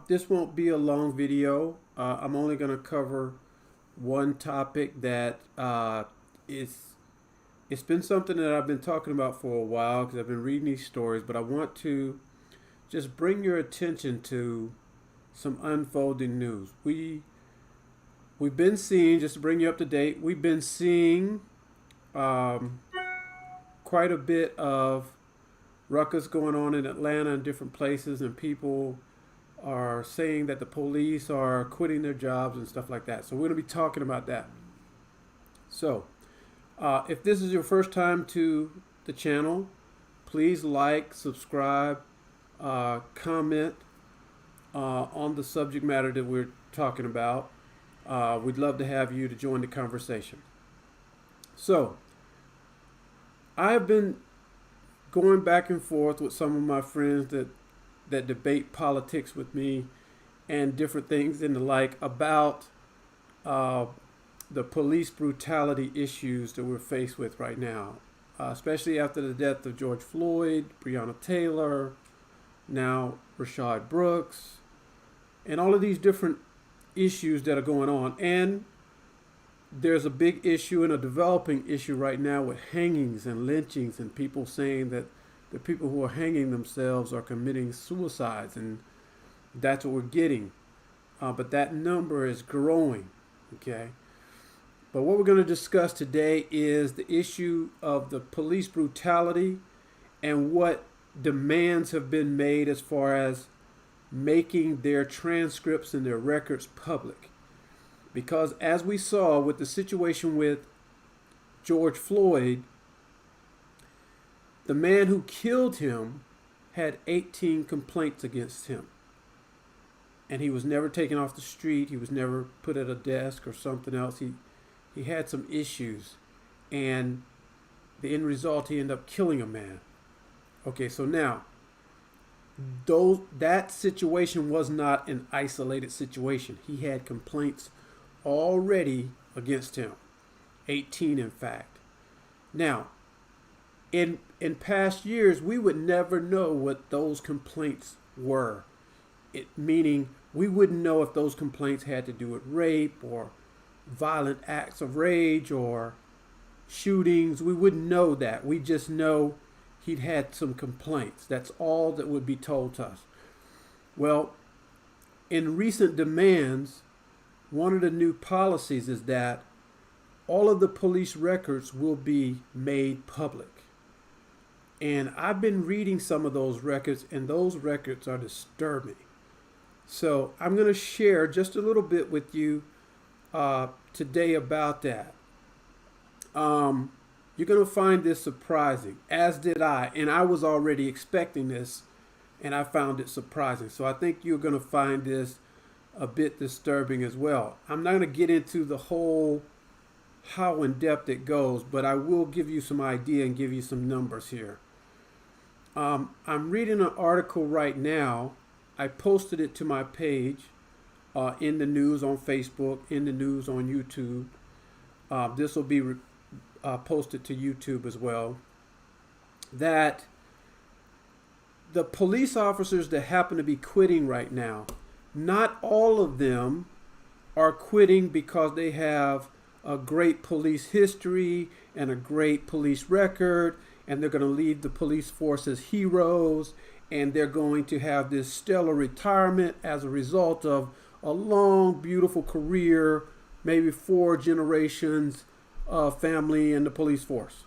This won't be a long video. I'm only going to cover one topic that is it's been something that I've been talking about for a while because I've been reading these stories, but I want to just bring your attention to some unfolding news. We've been seeing, just to bring you up to date, we've been seeing um, quite a bit of ruckus going on in Atlanta and different places, and people are saying that the police are quitting their jobs and stuff like that. So we're going to be talking about that. So if this is your first time to the channel, please like, subscribe, comment on the subject matter that we're talking about. We'd love to have you to join the conversation. So I've been going back and forth with some of my friends that debate politics with me and different things and the like about the police brutality issues that we're faced with right now, especially after the death of George Floyd, Breonna Taylor, now Rashad Brooks, and all of these different issues that are going on. And there's a big issue and a developing issue right now with hangings and lynchings and people saying that the people who are hanging themselves are committing suicides, and that's what we're getting. But that number is growing, okay? But what we're going to discuss today is the issue of the police brutality and what demands have been made as far as making their transcripts and their records public. Because as we saw with the situation with George Floyd, the man who killed him had 18 complaints against him. And he was never taken off the street. He was never put at a desk or something else. He had some issues. And the end result, he ended up killing a man. Okay, so now, that situation was not an isolated situation. He had complaints already against him. 18, in fact. Now, in past years, we would never know what those complaints were. Meaning, we wouldn't know if those complaints had to do with rape or violent acts of rage or shootings. We wouldn't know that. We just know he'd had some complaints. That's all that would be told to us. Well, in recent demands, one of the new policies is that all of the police records will be made public. And I've been reading some of those records, and those records are disturbing. So I'm going to share just a little bit with you today about that. You're going to find this surprising, as did I. And I was already expecting this, and I found it surprising. So I think you're going to find this a bit disturbing as well. I'm not going to get into the whole how in depth it goes, but I will give you some idea and give you some numbers here. I'm reading an article right now. I posted it to my page in the news on Facebook, in the news on YouTube. This will be posted to YouTube as well. That the police officers that happen to be quitting right now, not all of them are quitting because they have a great police history and a great police record, and they're going to leave the police force as heroes, and they're going to have this stellar retirement as a result of a long, beautiful career, maybe 4 generations of family in the police force.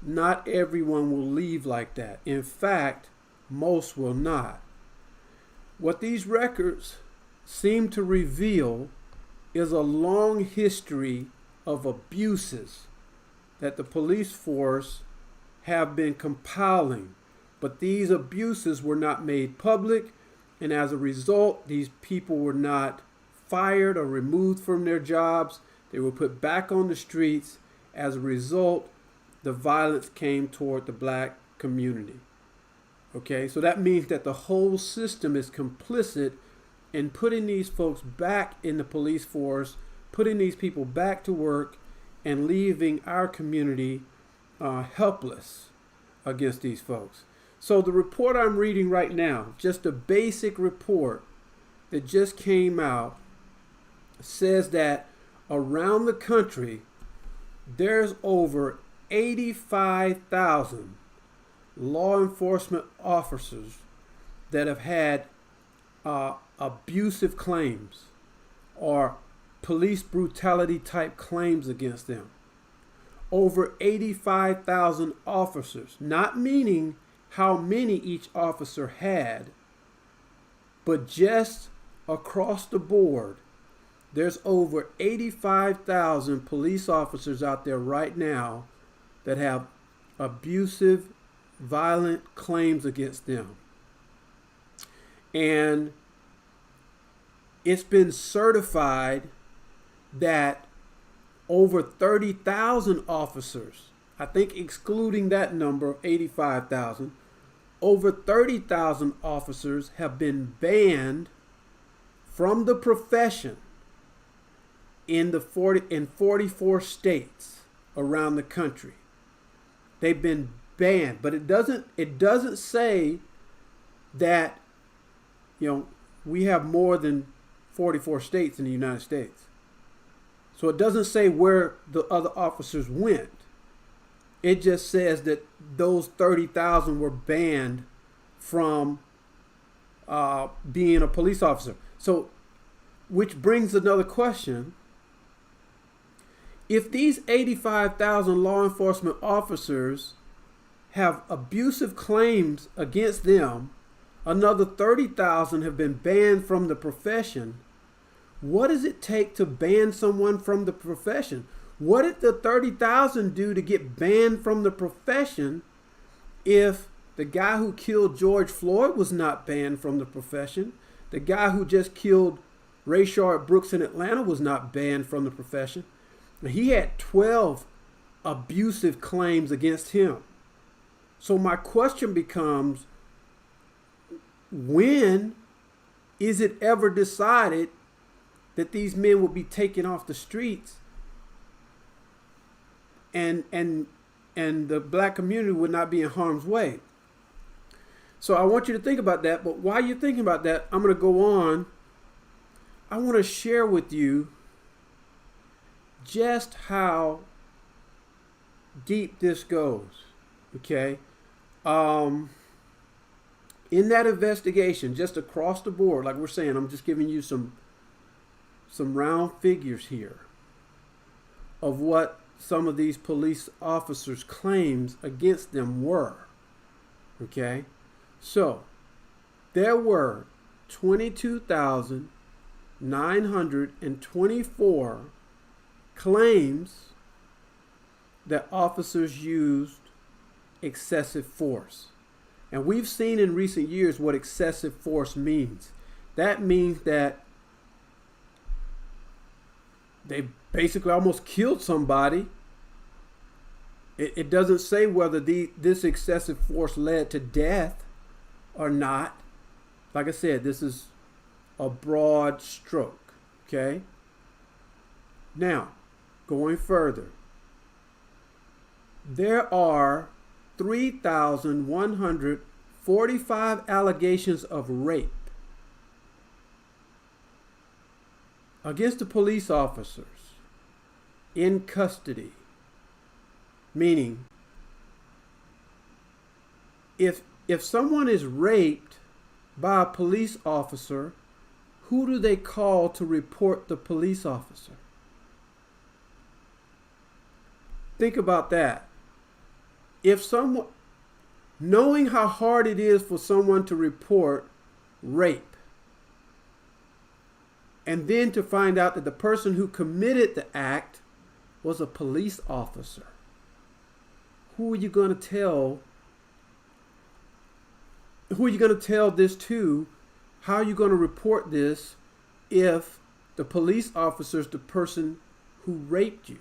Not everyone will leave like that. In fact, most will not. What these records seem to reveal is a long history of abuses that the police force have been compiling. But these abuses were not made public, and as a result, these people were not fired or removed from their jobs. They were put back on the streets. As a result, the violence came toward the black community. Okay, so that means that the whole system is complicit in putting these folks back in the police force, putting these people back to work, and leaving our community helpless against these folks. So the report I'm reading right now, just a basic report, that just came out says that around the country, there's over 85,000 law enforcement officers that have had abusive claims or police brutality type claims against them. Over 85,000 officers, not meaning how many each officer had, but just across the board, there's over 85,000 police officers out there right now that have abusive, violent claims against them. And it's been certified that over 30,000 officers, I think excluding that number, 85,000, over 30,000 officers have been banned from the profession in 44 states around the country. They've been banned, but it doesn't say that, we have more than 44 states in the United States. So it doesn't say where the other officers went. It just says that those 30,000 were banned from being a police officer. So, which brings another question. If these 85,000 law enforcement officers have abusive claims against them, another 30,000 have been banned from the profession, what does it take to ban someone from the profession? What did the 30,000 do to get banned from the profession if the guy who killed George Floyd was not banned from the profession? The guy who just killed Rayshard Brooks in Atlanta was not banned from the profession. He had 12 abusive claims against him. So my question becomes, when is it ever decided that these men will be taken off the streets and the black community would not be in harm's way? So I want you to think about that. But while you're thinking about that, I'm going to go on. I want to share with you just how deep this goes. Okay. In that investigation, just across the board, like we're saying, I'm just giving you some round figures here of what some of these police officers' claims against them were. Okay? So, there were 22,924 claims that officers used excessive force. And we've seen in recent years what excessive force means. That means that they basically almost killed somebody. It doesn't say whether this excessive force led to death or not. Like I said, this is a broad stroke. Okay? Now, going further, there are 3,145 allegations of rape against the police officers in custody. Meaning, if someone is raped by a police officer, who do they call to report the police officer? Think about that. If someone, knowing how hard it is for someone to report rape, and then to find out that the person who committed the act was a police officer, who are you going to tell? Who are you going to tell this to? How are you going to report this if the police officer is the person who raped you?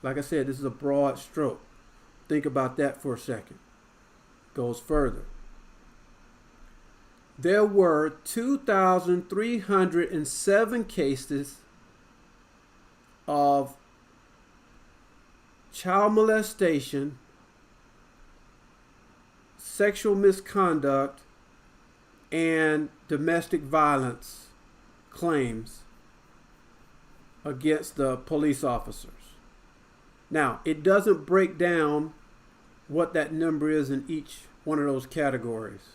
Like I said, this is a broad stroke. Think about that for a second. Goes further. There were 2,307 cases of child molestation, sexual misconduct, and domestic violence claims against the police officers. Now, it doesn't break down what that number is in each one of those categories.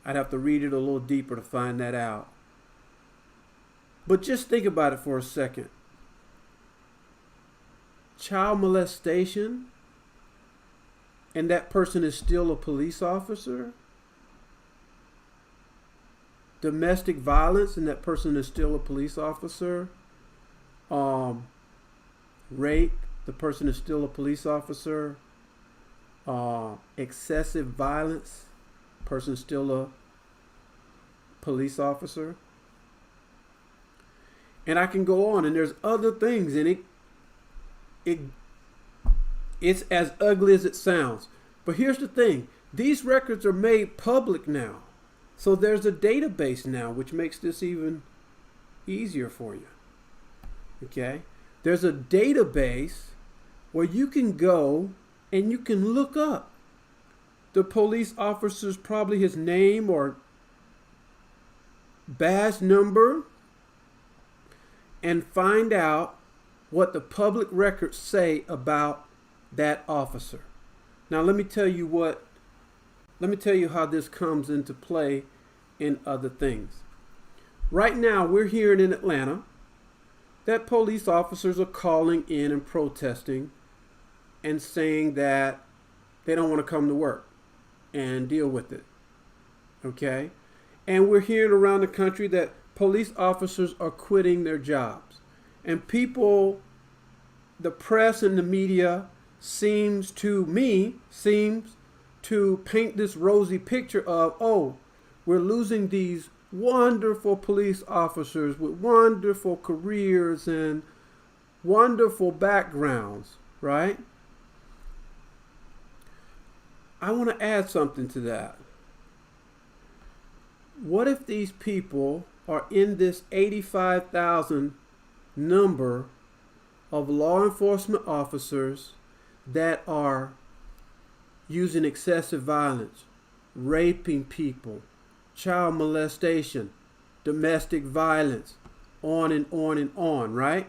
I'd have to read it a little deeper to find that out. But just think about it for a second. Child molestation, and that person is still a police officer. Domestic violence, and that person is still a police officer. Rape, the person is still a police officer. Excessive violence, person is still a police officer. And I can go on, and there's other things, and it's as ugly as it sounds. But here's the thing. These records are made public now. So there's a database now, which makes this even easier for you. Okay? There's a database where you can go and you can look up the police officer's, probably his name or badge number, and find out what the public records say about that officer. Now let me tell you how this comes into play in other things. Right now we're hearing in Atlanta that police officers are calling in and protesting and saying that they don't want to come to work and deal with it. Okay? And we're hearing around the country that police officers are quitting their jobs. And people, the press and the media seems to paint this rosy picture of, oh, we're losing these wonderful police officers with wonderful careers and wonderful backgrounds, right? I want to add something to that. What if these people are in this 85,000 number of law enforcement officers that are using excessive violence, raping people, child molestation, domestic violence, on and on and on, right?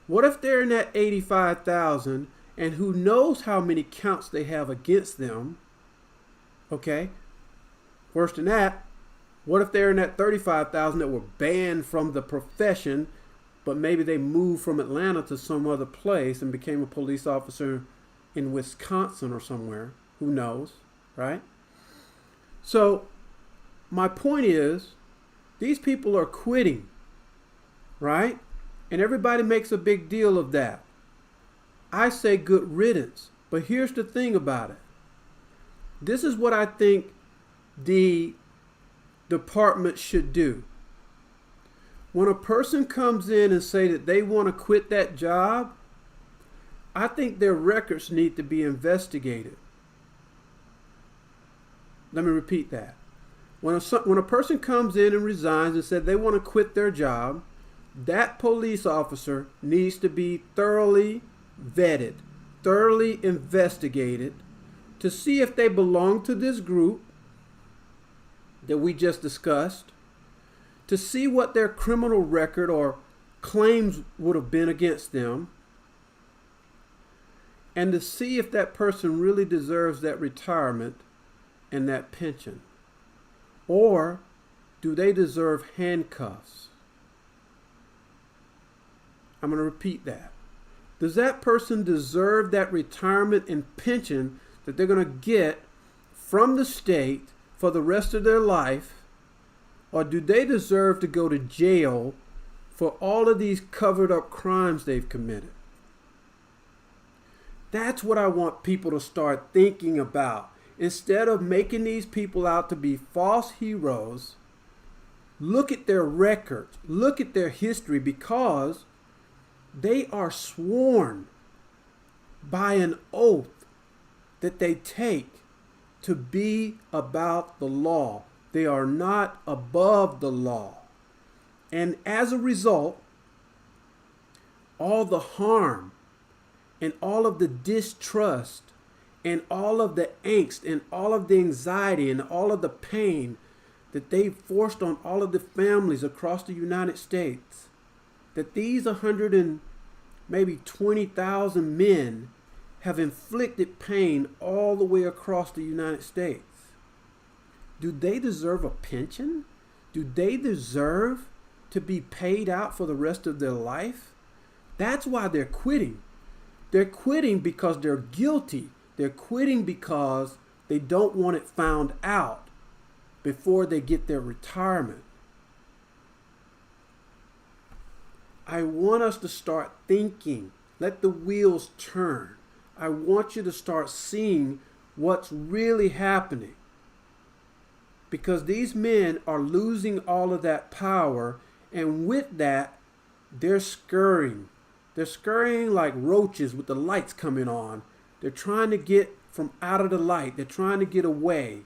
What if they're in that 85,000 and who knows how many counts they have against them? Okay? Worse than that, what if they're in that 35,000 that were banned from the profession, but maybe they moved from Atlanta to some other place and became a police officer in Wisconsin or somewhere? Who knows, right? So my point is, these people are quitting, right? And everybody makes a big deal of that. I say good riddance. But here's the thing about it. This is what I think the department should do. When a person comes in and say that they want to quit that job, I think their records need to be investigated. Let me repeat that. When a person comes in and resigns and said they want to quit their job, that police officer needs to be thoroughly vetted, thoroughly investigated to see if they belong to this group that we just discussed, to see what their criminal record or claims would have been against them, and to see if that person really deserves that retirement and that pension. Or do they deserve handcuffs? I'm going to repeat that. Does that person deserve that retirement and pension that they're going to get from the state for the rest of their life? Or do they deserve to go to jail for all of these covered up crimes they've committed? That's what I want people to start thinking about. Instead of making these people out to be false heroes, look at their records, look at their history, because they are sworn by an oath that they take to be about the law. They are not above the law. And as a result, all the harm and all of the distrust and all of the angst and all of the anxiety and all of the pain that they forced on all of the families across the United States, that these 100 and maybe 20,000 men have inflicted pain all the way across the United States. Do they deserve a pension? Do they deserve to be paid out for the rest of their life? That's why they're quitting. They're quitting because they're guilty. They're quitting because they don't want it found out before they get their retirement. I want us to start thinking. Let the wheels turn. I want you to start seeing what's really happening. Because these men are losing all of that power, and with that, they're scurrying. They're scurrying like roaches with the lights coming on. They're trying to get from out of the light. They're trying to get away.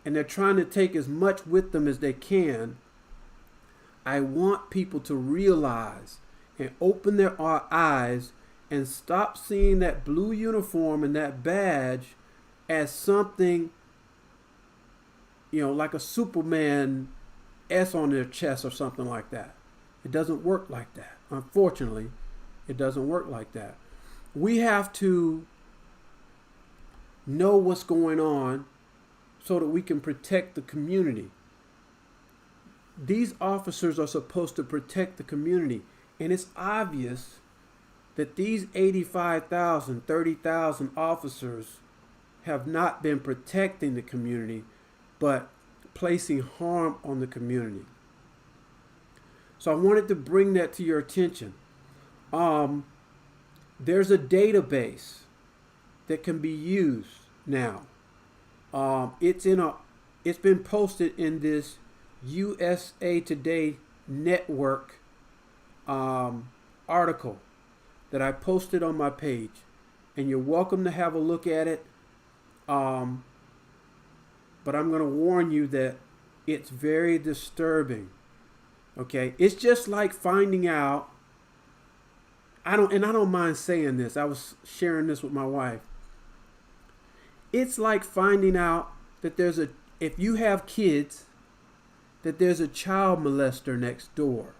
And they're trying to take as much with them as they can. I want people to realize and open their eyes and stop seeing that blue uniform and that badge as something, like a Superman S on their chest or something like that. It doesn't work like that. Unfortunately, it doesn't work like that. We have to know what's going on so that we can protect the community. These officers are supposed to protect the community. And it's obvious that these 85,000, 30,000 officers have not been protecting the community, but placing harm on the community. So I wanted to bring that to your attention. There's a database that can be used now. It's been posted in this USA Today Network article that I posted on my page, and you're welcome to have a look at it. But I'm going to warn you that it's very disturbing. Okay, it's just like finding out. I don't mind saying this. I was sharing this with my wife. It's like finding out that if you have kids, that there's a child molester next door.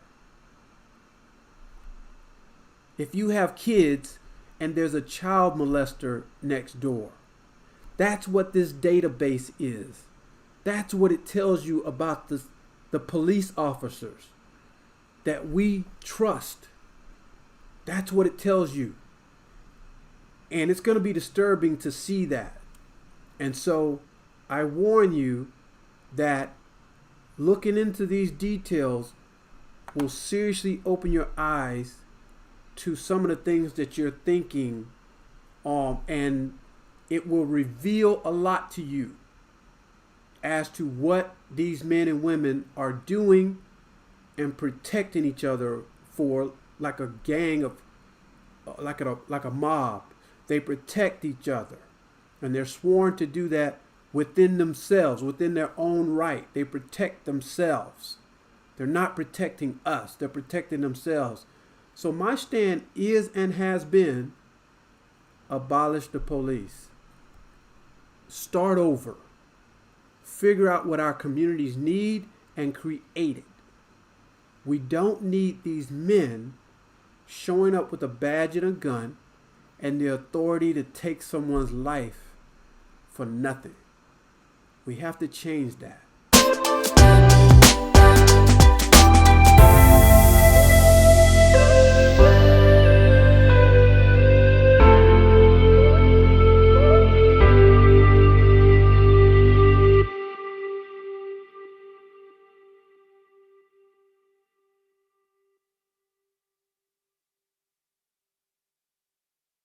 If you have kids and there's a child molester next door. That's what this database is. That's what it tells you about the police officers that we trust. That's what it tells you. And it's going to be disturbing to see that. And so I warn you that looking into these details will seriously open your eyes to some of the things that you're thinking, and it will reveal a lot to you as to what these men and women are doing and protecting each other for, like a gang of, like a mob. They protect each other, and they're sworn to do that within themselves, within their own right. They protect themselves. They're not protecting us. They're protecting themselves. So my stand is and has been, abolish the police. Start over. Figure out what our communities need and create it. We don't need these men showing up with a badge and a gun and the authority to take someone's life for nothing. We have to change that.